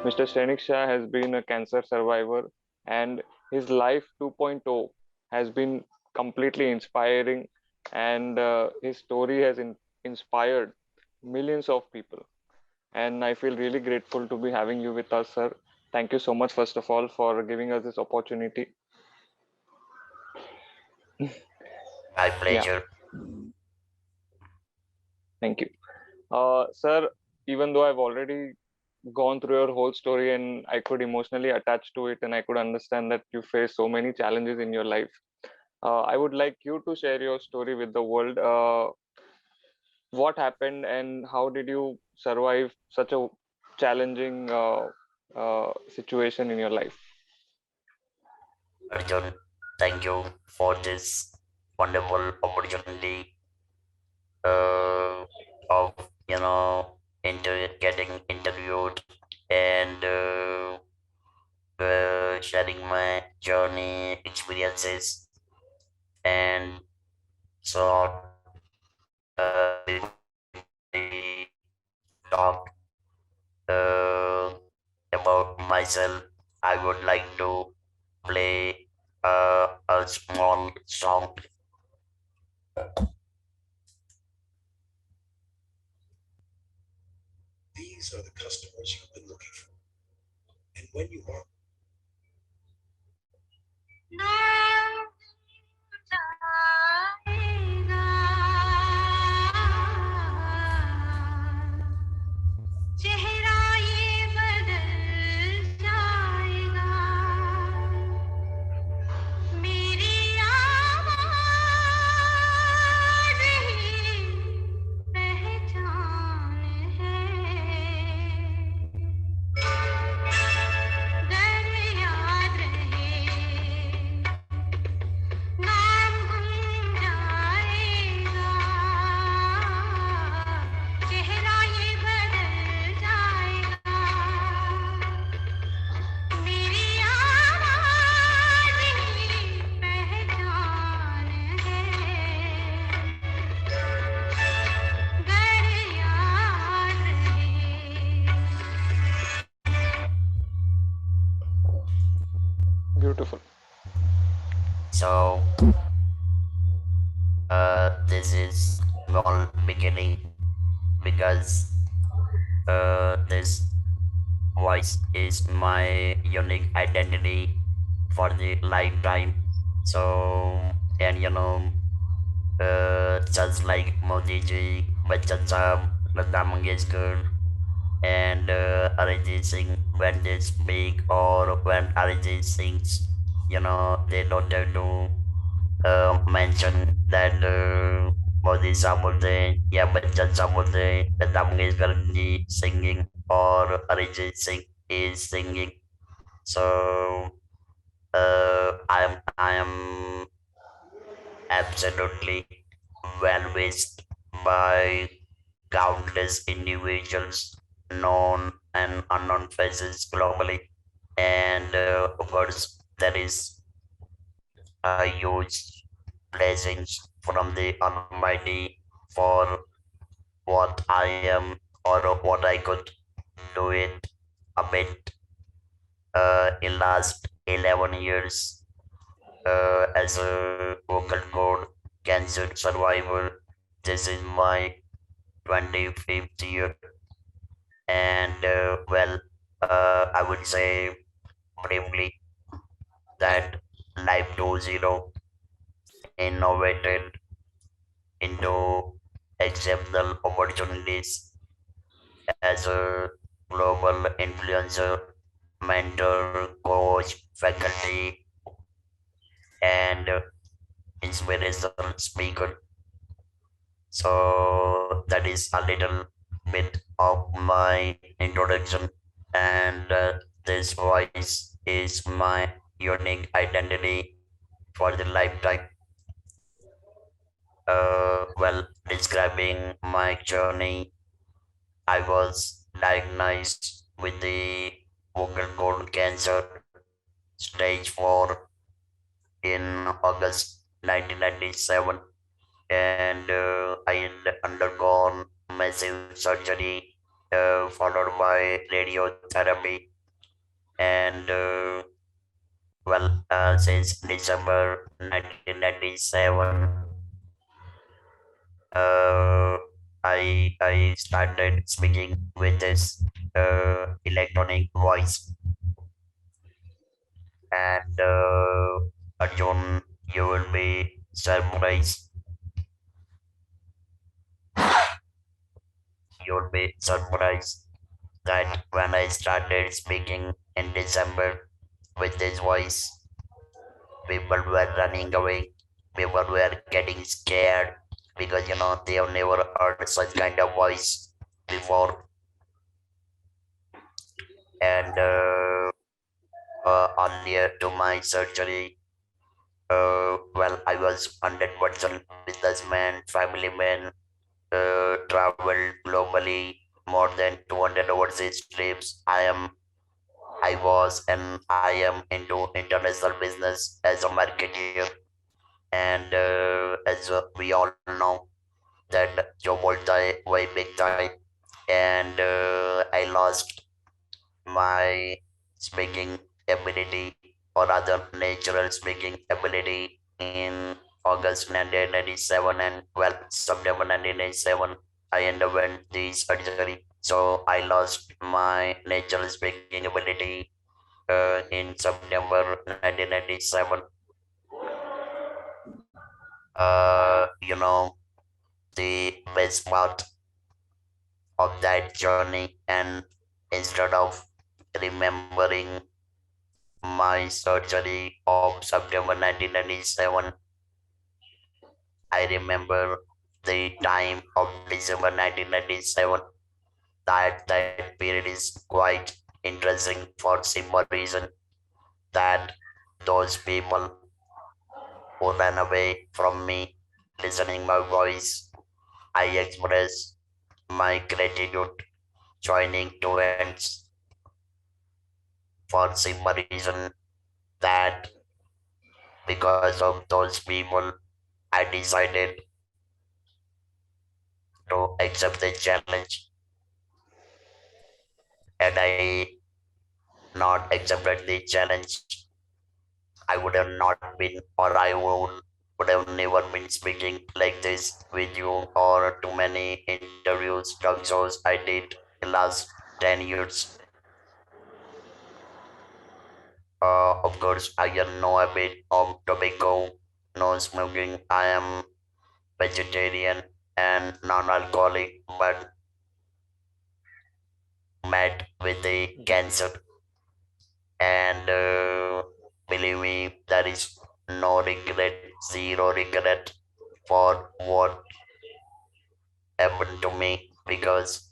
Mr. Shrenik Shah has been a cancer survivor, and his life 2.0 has been completely inspiring, and his story has inspired millions of people. And I feel really grateful to be having you with us, sir. Thank you so much, first of all, for giving us this opportunity. My Yeah, pleasure. thank you. Sir, even though I've already gone through your whole story and I could emotionally attach to it and I could understand that you face so many challenges in your life, I would like you to share your story with the world. What happened and how did you survive such a challenging situation in your life? Arjun, thank you for this wonderful opportunity uh, of getting interviewed and sharing my journey experiences and so before I talk uh, about myself, I would like to play a small song. These are the customers you've been looking for. And when you are चेहरा ये बदल जाएगा मेरी आवाज़ ही पहचान है गर याद रहे नाम गुम जाएगा चेहरा ये बदल जाएगा मेरी आवाज़ ही पहचान है गर याद रहे Beautiful. so this is small beginning because this voice is my unique identity for the lifetime. So, and just like Modi ji, Bachchan Saab, Lata Mangeshkar, and Arijit Singh when they speak or when Arijit sings, they don't have to mention that Modi Saab bolte hain, या Bachchan Saab bolte hain, Lata Mangeshkar ji singing or Arijit Singh is singing. So I am absolutely well wished by countless individuals, known and unknown faces globally. And of course, there is a huge blessings from the Almighty for what I am or what I could do it a bit in last 11 years as a vocal cord cancer survivor. This is my 25th year, and I would say briefly that Life 2.0 innovated into exceptional opportunities as a global influencer, mentor, coach, faculty, and inspirational speaker. So that is a little bit of my introduction, and this voice is my unique identity for the lifetime. Describing my journey, I was diagnosed with the vocal cord cancer stage 4 in August 1997, and I had undergone massive surgery followed by radiotherapy And since December 1997, uh, I started speaking with this electronic voice. And Arjun, you will be surprised. You'll be surprised that when I started speaking in December with this voice, people were running away. People were getting scared because they have never heard such kind of voice before. And earlier to my surgery, I was 100% businessman, family man, traveled globally more than 200 overseas trips. I was and I am into international business as a marketer, and as we all know that job will die way big time, and I lost my speaking ability, or rather natural speaking ability, in August 1997, and September 1997 I underwent the surgery. So I lost my natural speaking ability in September 1997. You know, the best part of that journey, and instead of remembering my surgery of September 1997, I remember the time of December 1997. That period is quite interesting for simple reason that those people who ran away from me listening my voice, I express my gratitude, joining two hands, for simple reason that because of those people, I decided to accept the challenge, and I not accepted the challenge, I would have not been, or would have never been speaking like this with you, or too many interviews, talk shows I did in last 10 years. Of course, I have no habit of tobacco, no smoking. I am vegetarian and non-alcoholic, but met with the cancer. And believe me, there is no regret, zero regret for what happened to me, because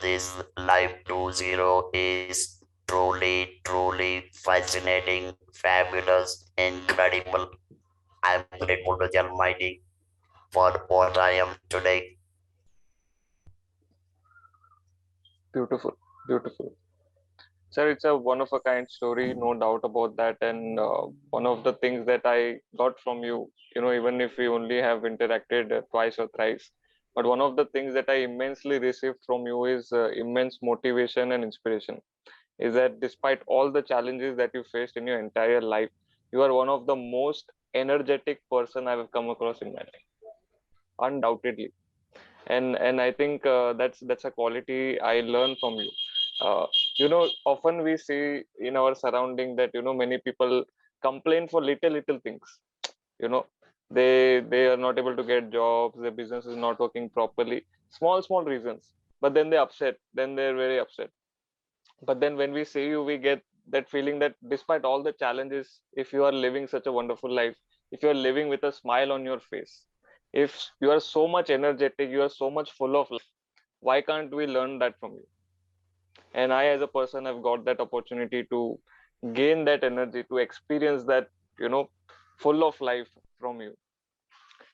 this life 2.0 is truly fascinating, fabulous, incredible. I'm grateful to the Almighty for what I am today. Beautiful, beautiful. Sir, it's a one of a kind story, no doubt about that. And one of the things that I got from you, even if we only have interacted twice or thrice, but one of the things that I immensely received from you is immense motivation and inspiration. Is that despite all the challenges that you faced in your entire life, you are one of the most energetic person I've come across in my life, undoubtedly. And I think that's a quality I learn from you. uh, Often we see in our surrounding that many people complain for little things. you know they are not able to get jobs, their business is not working properly, small reasons, but then they're very upset. But then when we see you, we get that feeling that despite all the challenges, if you are living such a wonderful life, if you are living with a smile on your face, if you are so much energetic, you are so much full of life, why can't we learn that from you? And I as a person have got that opportunity to gain that energy, to experience that, you know full of life from you.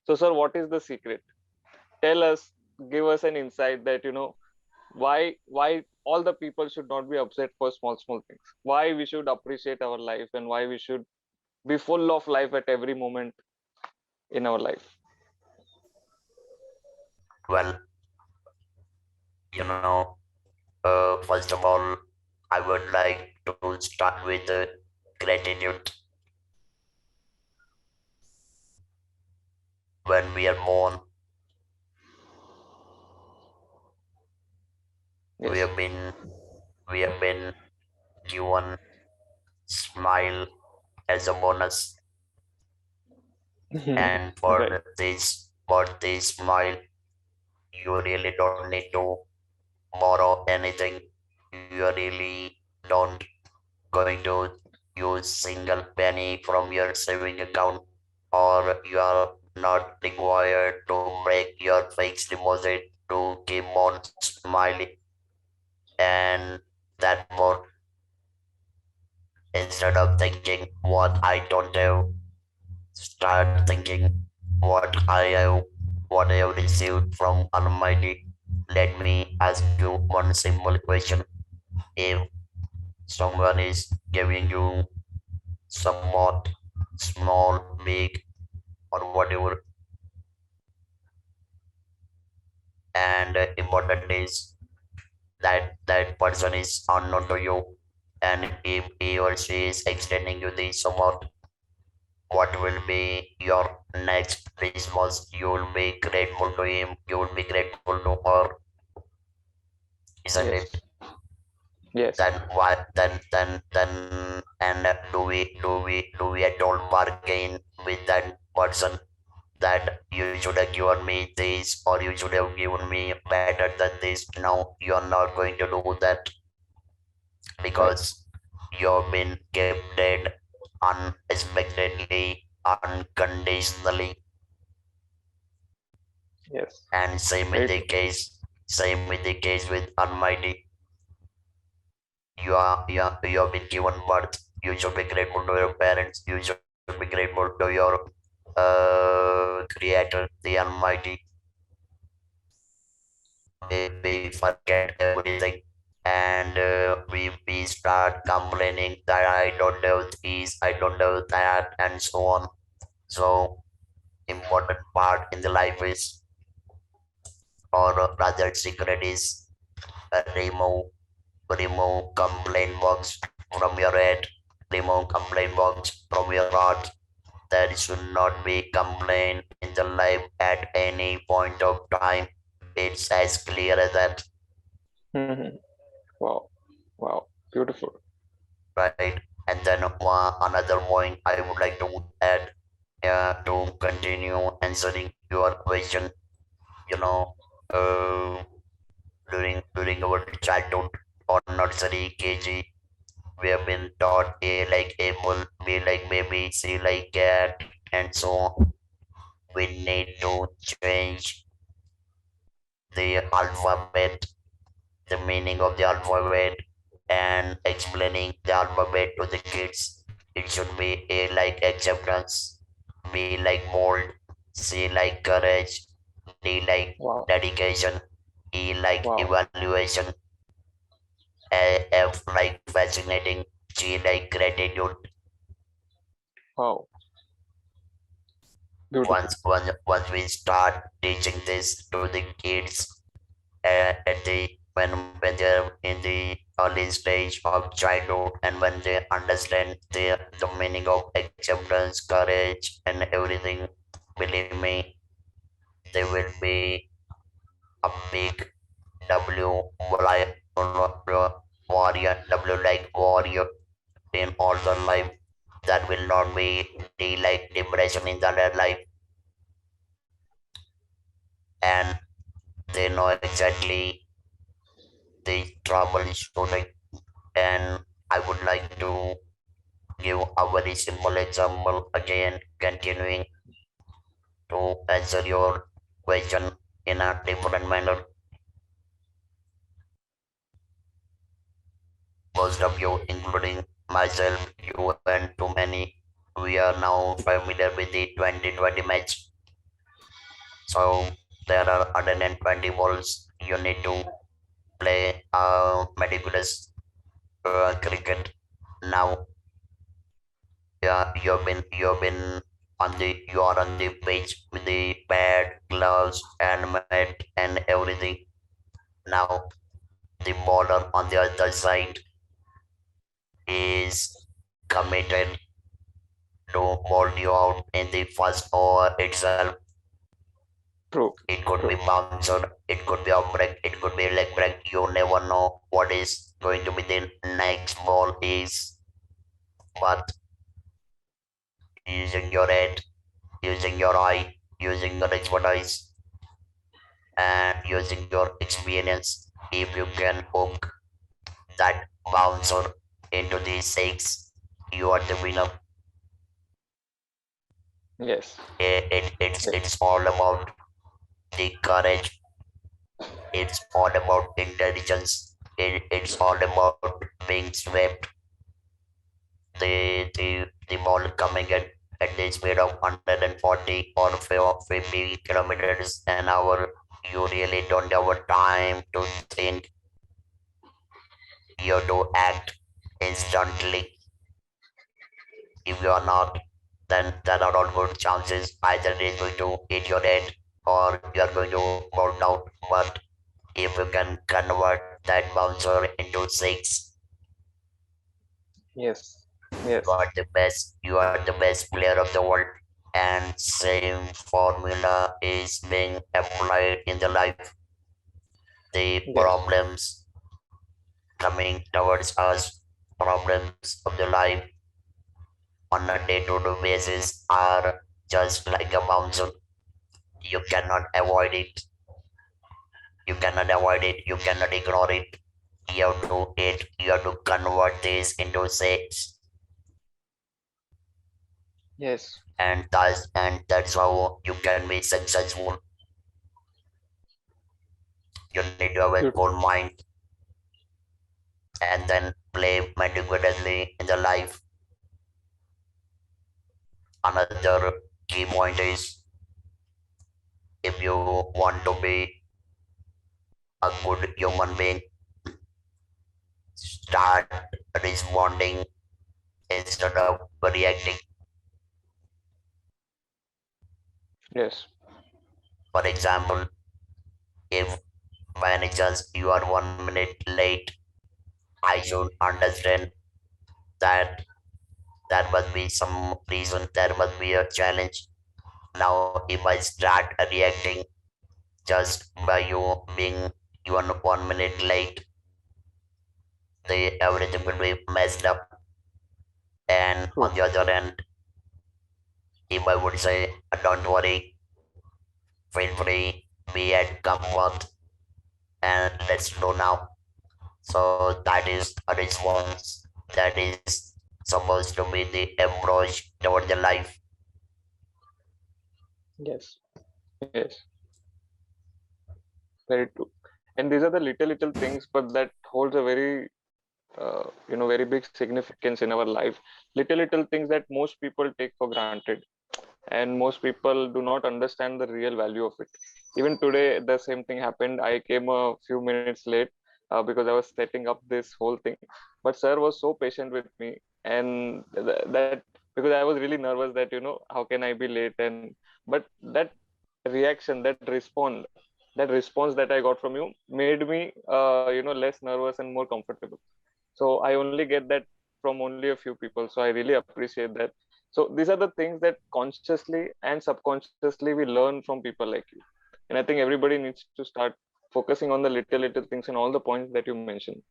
So sir, what is the secret? Tell us, give us an insight that why all the people should not be upset for small things, why we should appreciate our life, and why we should be full of life at every moment in our life. Well, you know, first of all, I would like to start with gratitude. When we are born, we Yes. have been we have been given smile as a bonus, and Right. for this smile, you really don't need to borrow anything. You really don't going to use single penny from your saving account, or you are not required to break your fixed deposit to keep on smiling. And that more, instead of thinking what I don't have, start thinking what I have received from Almighty. Let me ask you one simple question. If someone is giving you somewhat small, big, or whatever, and important is that person is unknown to you, and if he or she is extending you this amount, what will be your next response? You will be grateful to him, you will be grateful to her, isn't it? Yes. Yes. Then what then and do we at all bargain with that person that you should have given me this, or you should have given me better than this? No, you're not going to do that, Right. because you've been gifted unexpectedly, unconditionally. Yes. And Very true. same with the case with Almighty. You have been given birth. You should be grateful to your parents. You should be grateful to your Creator, the Almighty. We forget everything, and we start complaining that I don't have this, I don't have that, and so on. So important part in the life is, or rather secret is, remove complaint box from your head, remove complaint box from your heart. There should not be complaint in the life at any point of time. It's as clear as that, Mhm. Wow. Wow. Beautiful. right? And then another point I would like to add, to continue answering your question. You know, uh, during our childhood or nursery, KG, we have been taught A like apple, B like baby, C like cat, and so on. We need to change the alphabet, the meaning of the alphabet, and explaining the alphabet to the kids. It should be A like acceptance, B like mold, C like courage, D like Wow. dedication, E like Wow. evaluation, F like fascinating, G like gratitude. Wow. Beautiful. Once we start teaching this to the kids, at the when they're in the early stage of childhood, and when they understand the meaning of acceptance, courage, and everything, believe me, they will be a big W warrior, like warrior in all their life. That will not be the like depression in their life, and they know exactly the trouble is shooting. And I would like to give a very simple example again, continuing to answer your question in a different manner. Most of you, including myself, you and too many, we are now familiar with the 2020 match. So there are 120 balls. You need to play meticulous cricket. Now, yeah, you are on the pitch with the pad, gloves, and mat and everything. Now the bowler on the other side, is committed to mold you out in the first over itself. True. It could be True. bouncer, it could be a break, it could be a leg break. You never know what is going to be the next ball is. But using your head, using your eye, using your expertise, and using your experience, if you can hook that bouncer into the six, you are the winner. Yes. It's all about the courage. It's all about intelligence. It's all about being swept. The ball coming at the speed of 140 or 50 kilometers an hour. You really don't have time to think. You have to act instantly. If you are not, then there are all good chances either it is going to hit your head or you are going to fall down. But if you can convert that bouncer into six, Yes. Yes. you are the best player of the world. And same formula is being applied in the life. The Yes. problems coming towards us, problems of the life on a day-to-day basis are just like a bouncer. You cannot avoid it. You cannot avoid it. You cannot ignore it. You have to it. You have to convert this into six, Yes. and that's how you can be successful. You need to have a cool Beautiful. mind and then play meticulously in the life. Another key point is if you want to be a good human being, start responding instead of reacting. Yes. For example, if by any chance you are 1 minute late, I should understand that there must be some reason, there must be a challenge. Now, if I start reacting just by you being you are 1 minute late, the everything will be messed up. And on True. the other hand, if I would say, don't worry, feel free, be at comfort, and let's go now. So that is a response that is supposed to be the approach toward the life. Yes. Yes. Very true. And these are the little things, but that holds a very very big significance in our life. Little things that most people take for granted, and most people do not understand the real value of it. Even today, the same thing happened. I came a few minutes late because I was setting up this whole thing. But sir was so patient with me, and that because I was really nervous that how can I be late, and but that reaction, that response that I got from you made me less nervous and more comfortable. So I only get that from only a few people, so I really appreciate that. So these are the things that consciously and subconsciously we learn from people like you. And I think everybody needs to start focusing on the little things and all the points that you mentioned.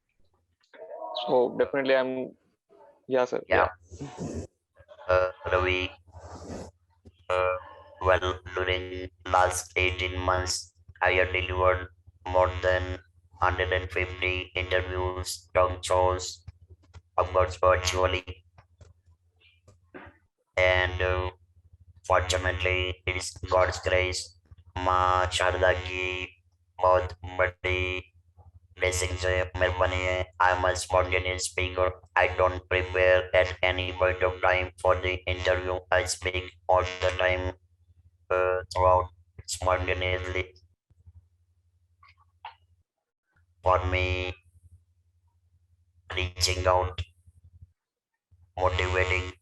So definitely yeah, sir. Yeah, Yeah. Ravi, well, during last 18 months, I have delivered more than 150 interviews, talk shows, of course, virtually, and fortunately, it is God's grace. माँ शारदा की बहुत बड़ी blessings है, मेहरबानी है. I'm a spontaneous speaker. I don't prepare at any point of time for the interview. I speak all the time throughout spontaneously. For me, reaching out, motivating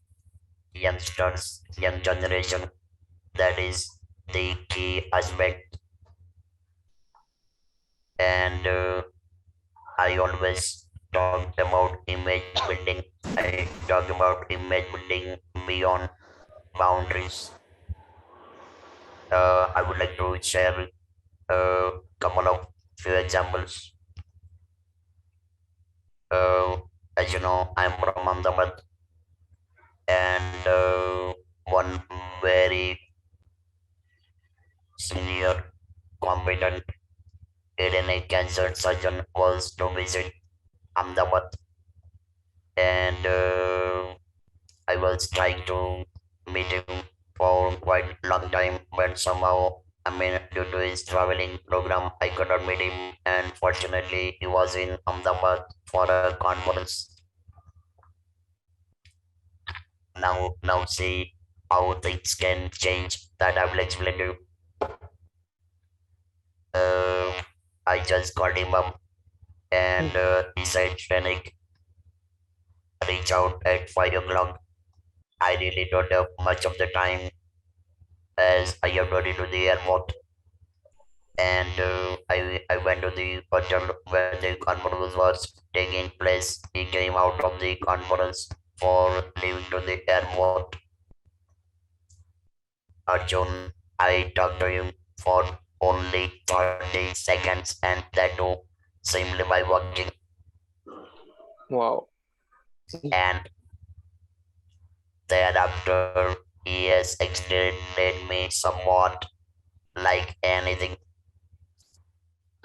youngsters, young generation, that is the key aspect. And I always talked about image building. I talked about image building beyond boundaries. I would like to share a couple of few examples. Uh, as you know, I'm from Ahmedabad, and one very senior, competent kidney cancer surgeon was to visit Ahmedabad, and I was trying to meet him for quite a long time, but somehow, I mean, due to his traveling program, I could not meet him, and fortunately, he was in Ahmedabad for a conference. Now see how things can change. That I will explain to you. Uh, I just called him up, and he said, Shrenik, reach out at 5 o'clock. I really don't have much of the time as I have to ready to the airport, and I went to the hotel where the conference was taking place. He came out of the conference for leaving to the airport. Arjun, I talked to him for only 30 seconds, and that too simply by walking. Wow. And thereafter, he has extended me somewhat like anything.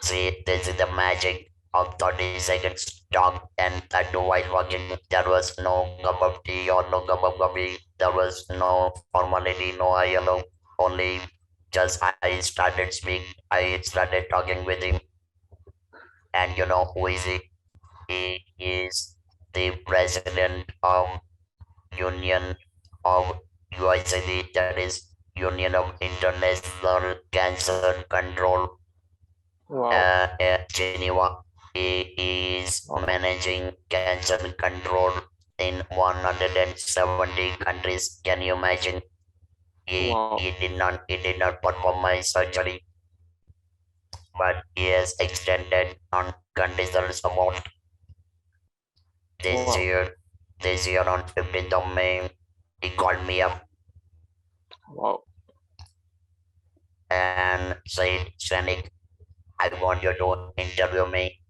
See, this is the magic of 30 seconds talk, and that too while walking. There was no cup of tea or no cup of coffee. There was no formality, no hello. Only just I started speak. I started talking with him, and you know who is he? He is the president of Union of UICD, that is Union of International Cancer Control, Wow. Geneva. He is Wow. managing cancer control in 170 countries. Can you imagine? Wow. He did not perform my surgery, but he has extended on conditional support. This Wow. year, this year on 15th of May, he called me up Wow. and said, Shrenik, I want you to interview me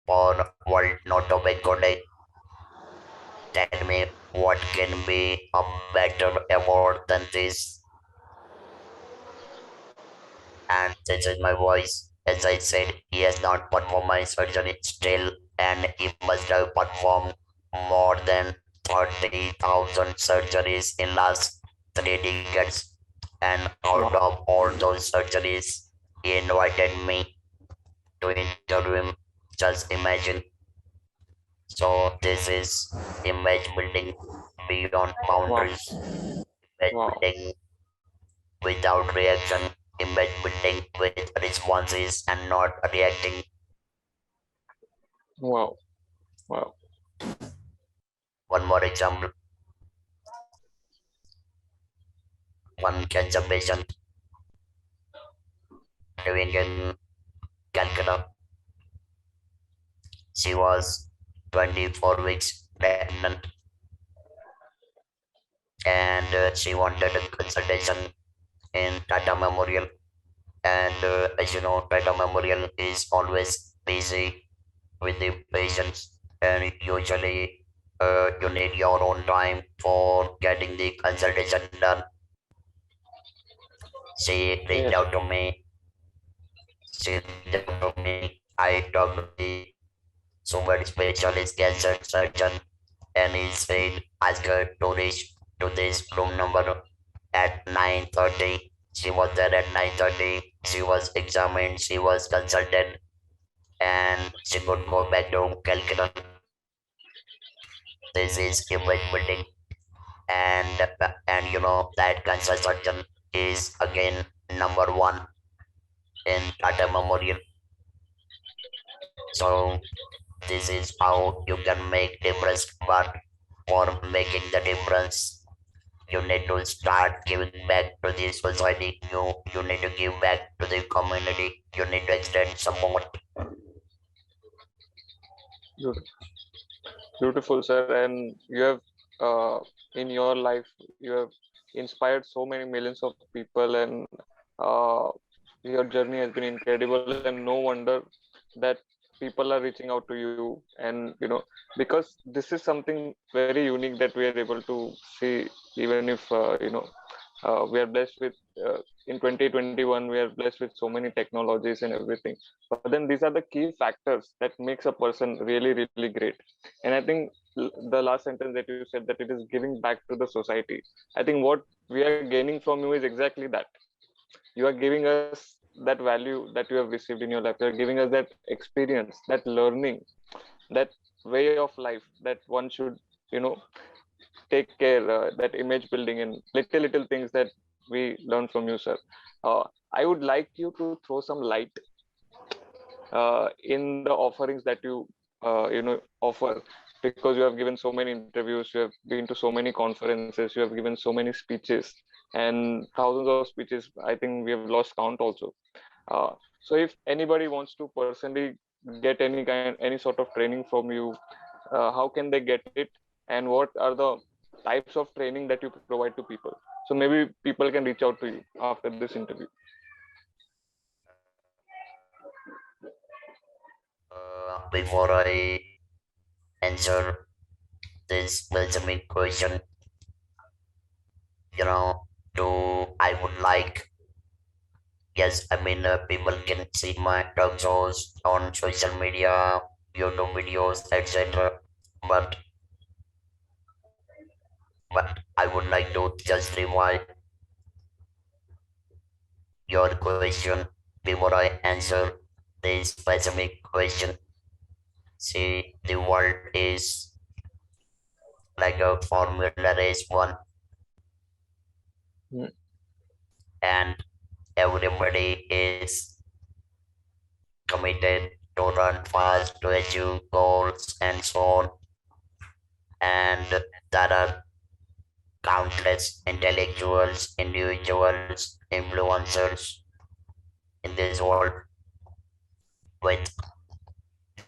for World No Tobacco Day. Tell me what can be a better award than this. And this is my voice. As I said, he has not performed my surgery still, and he must have performed more than 30,000 surgeries in last 3 decades. And out Wow. of all those surgeries, he invited me to interview him. Just imagine. So this is image building beyond Wow. boundaries, image Wow. building without reaction, image building with responses and not reacting. Wow. Wow. One more example, one cancer patient living in Calcutta. She was 24 weeks pregnant, and she wanted a consultation in Tata Memorial. And as you know, Tata Memorial is always busy with the patients, and usually you need your own time for getting the consultation done. She reached Yes. out to me. She reached out to me. I talked to the super specialist cancer surgeon, and he said, ask her to reach to this room number at 9:30. She was there at 9:30. She was examined. She was consulted, and she could go back to Calcutta. This is image building, and you know that cancer surgeon is again number one in Tata Memorial. So this is how you can make difference, but for making the difference, you need to start giving back to the society. You need to give back to the community. You need to extend support. Beautiful. Beautiful, sir. And you have, in your life, you have inspired so many millions of people, and uh, your journey has been incredible. And no wonder that people are reaching out to you. And because this is something very unique that we are able to see, even if we are blessed with in 2021 we are blessed with so many technologies and everything, but then these are the key factors that makes a person really really great. And I think the last sentence that you said, that it is giving back to the society, I think what we are gaining from you is exactly that. You are giving us that value that you have received in your life. You are giving us that experience, that learning, that way of life that one should you know take care, that image building and little things that we learn from you, sir. I would like you to throw some light in the offerings that you offer, because you have given so many interviews, you have been to so many conferences, you have given so many speeches, and thousands of speeches. I think we have lost count also. So if anybody wants to personally get any sort of training from you, how can they get it, and what are the types of training that you provide to people? So maybe people can reach out to you after this interview. Before I answer this ultimate question, you know, I would like, yes, I mean, people can see my talk shows on social media, YouTube videos, etc. But I would like to just rewind your question before I answer this specific question. See, the world is like a Formula Race one, Mm. and everybody is committed to run fast to achieve goals and so on. And there are countless intellectuals, individuals, influencers in this world with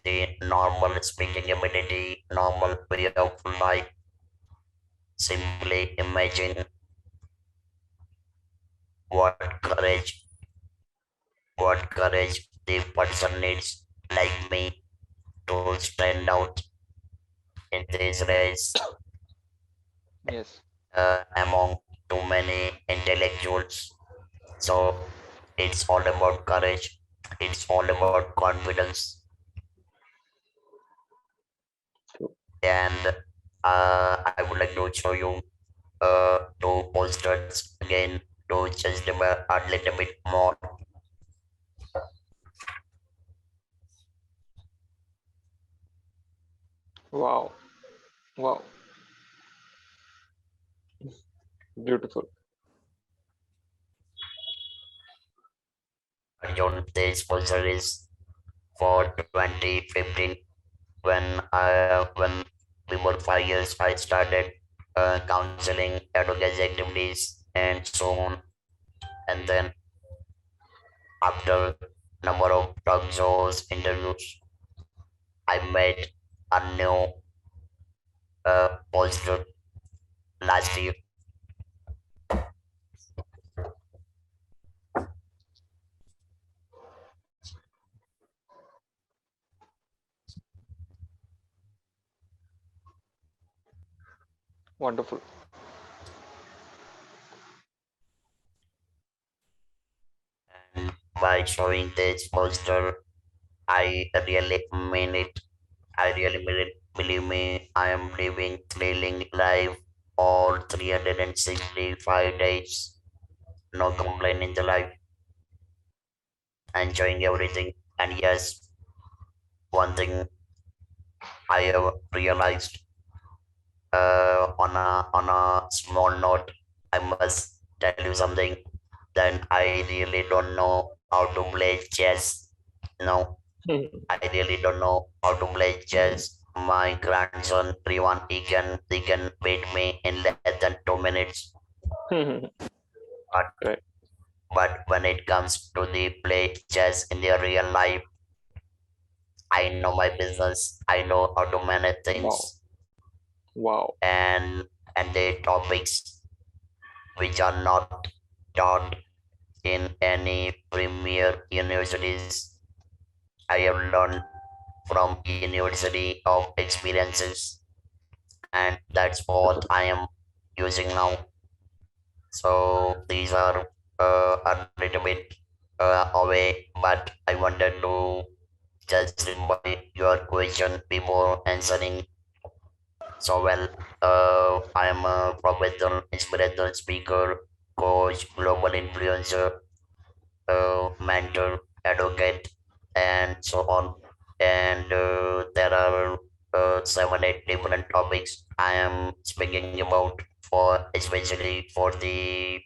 the normal speaking ability, normal way of life. Simply imagine what courage, what courage the person needs, like me, to stand out in this race Yes. among too many intellectuals. So it's all about courage. It's all about confidence. And I would like to show you two posters again to just a little bit more. Wow. Wow. Beautiful. Arjun, this poster is for 2015 when before 5 years I started counseling, advocacy activities, and so on. And then after number of talk shows, interviews, I made a new poster last year. Wonderful. And by showing this poster, I really mean it. I really mean it. Believe me, I am living thrilling life all 365 days. No complaint in the life, enjoying everything. And yes, one thing I have realized on a small note, I must tell you something. Then I really don't know how to play chess. No, I really don't know how to play chess. My grandson Privan, he can beat me in less than 2 minutes. But Right. when it comes to the play chess in the real life, I know my business. I know how to manage Wow. things, Wow. and the topics which are not taught in any premier universities. I have learned from university of experiences, and that's what I am using now. So these are a little bit away, but I wanted to just reply your question before answering. So well, I am a professional inspirational speaker, coach, global influencer, mentor, advocate, and so on. And there are 7, 8 different topics I am speaking about for especially for the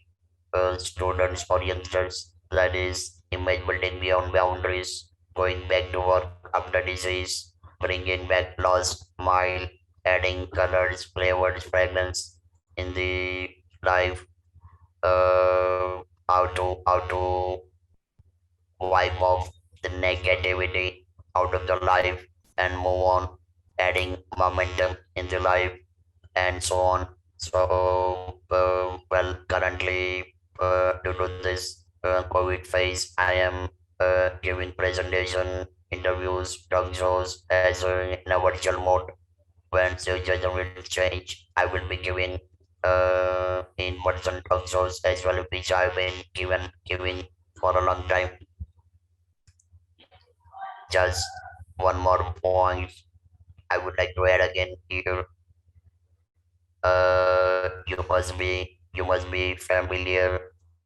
students or youngsters. That is image building beyond boundaries, going back to work after disease, bringing back lost mile, adding colors, flavors, fragrance in the life. How to wipe off the negativity out of the life and move on, adding momentum in the life and so on. So, well, currently, due to this COVID phase, I am giving presentation, interviews, talk shows as in a virtual mode. When situation will change, I will be giving in person talk shows as well, which I've been giving for a long time. Just one more point I would like to add again here. You must be familiar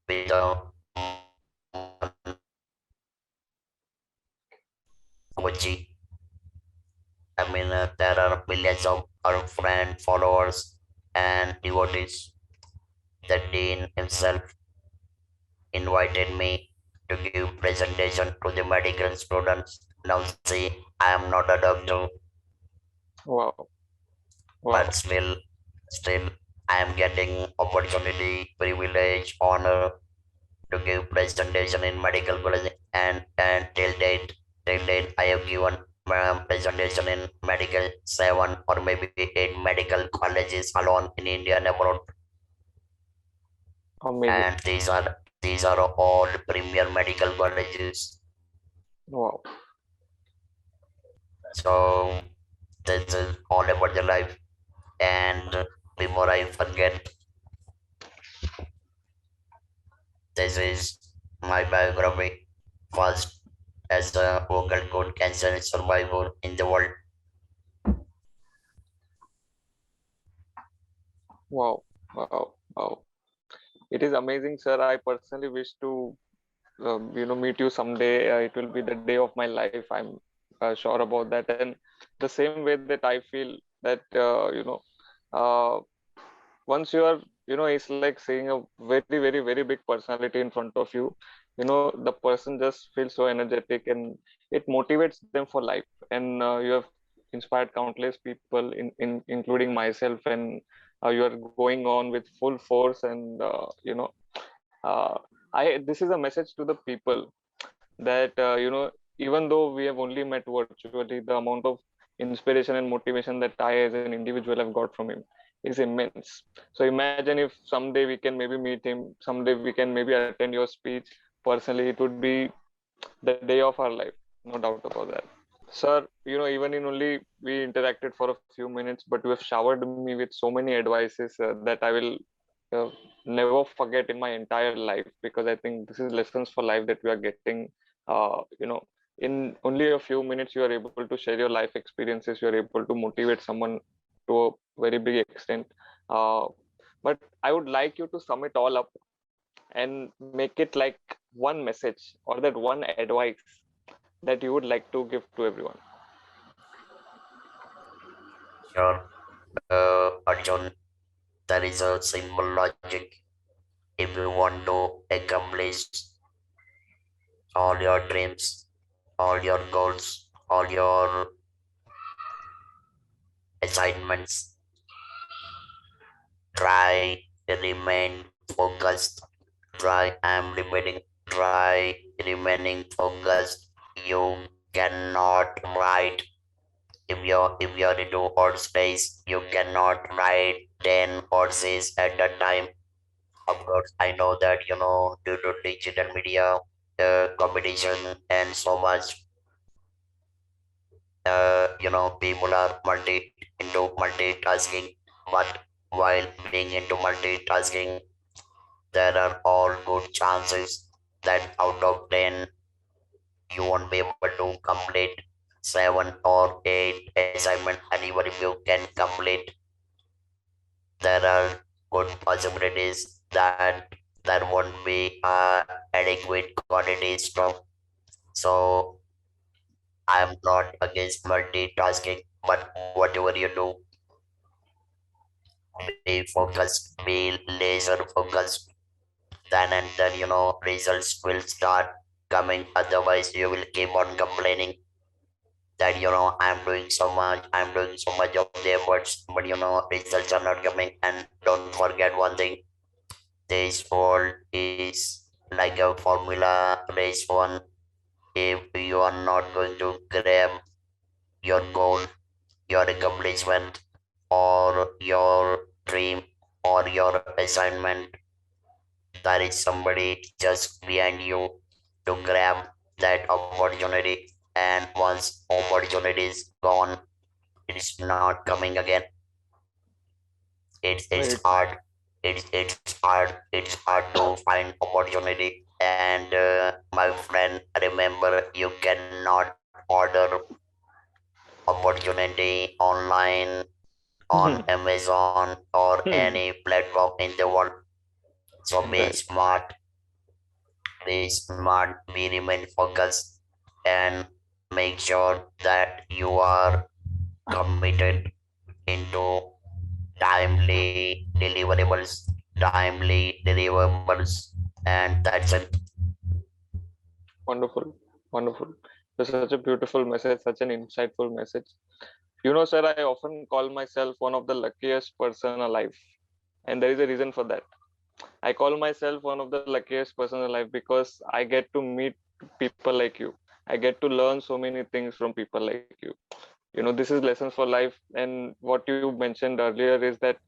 with the Moji. I mean, there are millions of our friends, followers, and devotees. The dean himself invited me to give presentation to the medical students. Now, see, I am not a doctor, Wow. but Wow. still, I am getting opportunity, privilege, honor to give presentation in medical college, and till date I have given presentation in medical 7 or maybe 8 medical colleges alone in India and abroad, Amazing. and these are all premier medical colleges. Wow. So this is all about the life. And before I forget, this is my biography. First, as a vocal cord cancer survivor in the world. Wow. Wow. Wow. It is amazing, sir. I personally wish to, meet you someday. It will be the day of my life. I'm sure about that. And the same way that I feel that, once you are, it's like seeing a very, very, very big personality in front of you. The person just feels so energetic, and it motivates them for life. And you have inspired countless people, in including myself, and you are going on with full force. And uh, I this is a message to the people that, even though we have only met virtually, the amount of inspiration and motivation that I as an individual have got from him is immense. So imagine if someday we can maybe meet him, someday we can maybe attend your speech personally. It would be the day of our life, no doubt about that. Sir, even in only we interacted for a few minutes, but you have showered me with so many advices that I will uh, never forget in my entire life, because I think this is lessons for life that we are getting. In only a few minutes, you are able to share your life experiences. You are able to motivate someone to a very big extent. Uh, but I would like you to sum it all up and make it like one message or that one advice that you would like to give to everyone. Sure. Arjun, there is a simple logic. If you want to accomplish all your dreams, all your goals, all your assignments, try to remain focused. I'm repeating, try remaining focused. You cannot ride if you're into horse race, you cannot ride 10 horses at a time. Of course, I know that due to digital media, competition, and so much, people are multitasking. But while being into multitasking, there are all good chances that out of 10 you won't be able to complete 7 or 8 assignment, and even if you can complete, there are good possibilities that there won't be adequate quantities from. So I'm not against multitasking, but whatever you do, be focused, be laser focused. Then and then, results will start coming. Otherwise, you will keep on complaining that I'm doing so much of the efforts, but results are not coming. And don't forget one thing: this world is like a formula race one. If you are not going to grab your goal, your accomplishment, or your dream, or your assignment, there is somebody just behind you to grab that opportunity. And once opportunity is gone, it's not coming again. It's Right. hard. It's hard to find opportunity. And my friend, remember, you cannot order opportunity online on Amazon or any platform in the world. So be Right. smart, be remain focused, and make sure that you are committed into timely deliverables, and that's it. Wonderful. Wonderful. That's such a beautiful message, such an insightful message. Sir, I often call myself one of the luckiest person alive. And there is a reason for that. I call myself one of the luckiest person alive because I get to meet people like you. I get to learn so many things from people like you. This is lessons for life. And what you mentioned earlier is that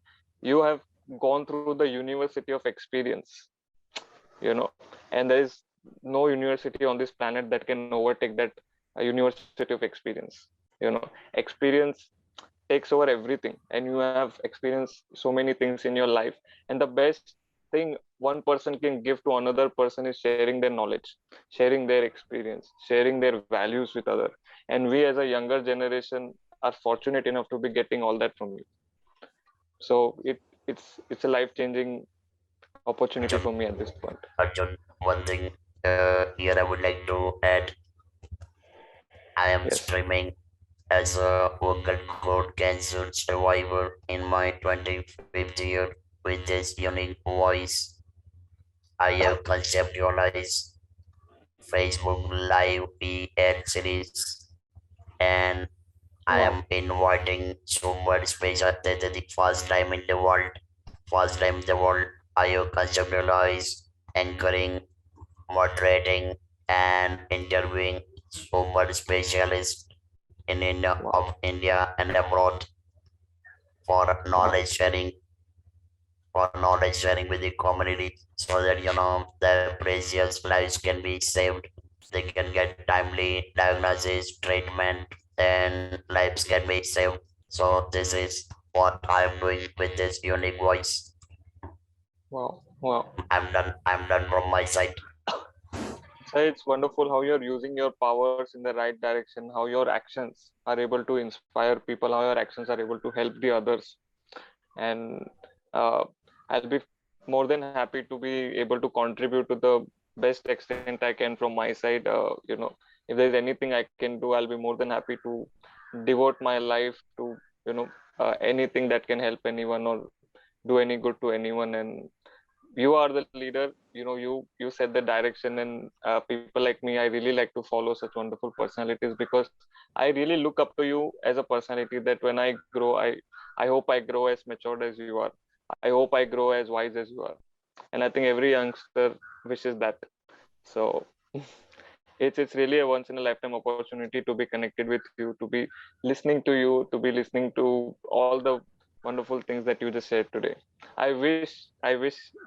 you have gone through the university of experience, you know, and there is no university on this planet that can overtake that university of experience. Experience takes over everything, and you have experienced so many things in your life. And the best thing one person can give to another person is sharing their knowledge, sharing their experience, sharing their values with other. And we as a younger generation are fortunate enough to be getting all that from you. So it's a life changing opportunity Arjun, for me at this point. Arjun, one thing here I would like to add: I am Yes. streaming as a vocal cord cancer survivor in my 25th year. With this unique voice, I have conceptualized Facebook Live ad series, and I Wow. am inviting super special the first time in the world, I have conceptualized, anchoring, moderating, and interviewing super specialists in Wow. India and abroad for Wow. knowledge sharing with the community, so that their precious lives can be saved. They can get timely diagnosis, treatment, and lives can be saved. So this is what I'm doing with this unique voice. Wow. Wow. I'm done from my side. So it's wonderful how you're using your powers in the right direction, how your actions are able to inspire people, how your actions are able to help the others. And uh, I'll be more than happy to be able to contribute to the best extent I can from my side. If there's anything I can do, I'll be more than happy to devote my life to, anything that can help anyone or do any good to anyone. And you are the leader. You set the direction, and people like me, I really like to follow such wonderful personalities, because I really look up to you as a personality, that when I grow, I hope I grow as matured as you are. I hope I grow as wise as you are. And I think every youngster wishes that. So It's really a once in a lifetime opportunity to be connected with you, to be listening to you, to be listening to all the wonderful things that you just said today. I wish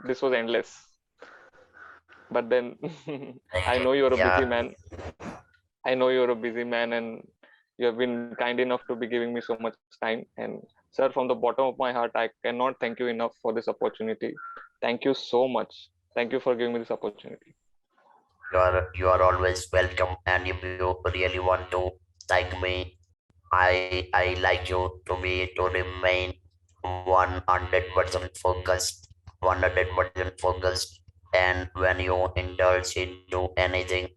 this was endless, but then Thank I you. know you're a Yeah, busy man. I know you're a busy man, and you have been kind enough to be giving me so much time. And sir, from the bottom of my heart, I cannot thank you enough for this opportunity. Thank you so much. Thank you for giving me this opportunity. you are always welcome. And if you really want to thank me, I like you to remain 100% focused, 100% focused. And when you indulge into anything,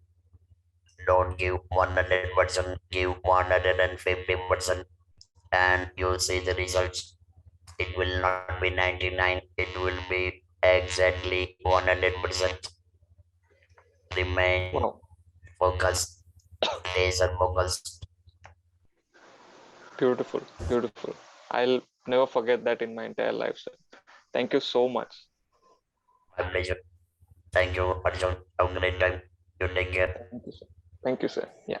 don't give 100%, give 150%, and you'll see the results. It will not be 99, it will be exactly 100%. Remain Wow, focused, laser focused. beautiful, beautiful. I'll never forget that in my entire life, sir. Thank you so much. My pleasure. Thank you, Arjun. Have a great time. You take care. Thank you, sir. Thank you, sir. Yeah.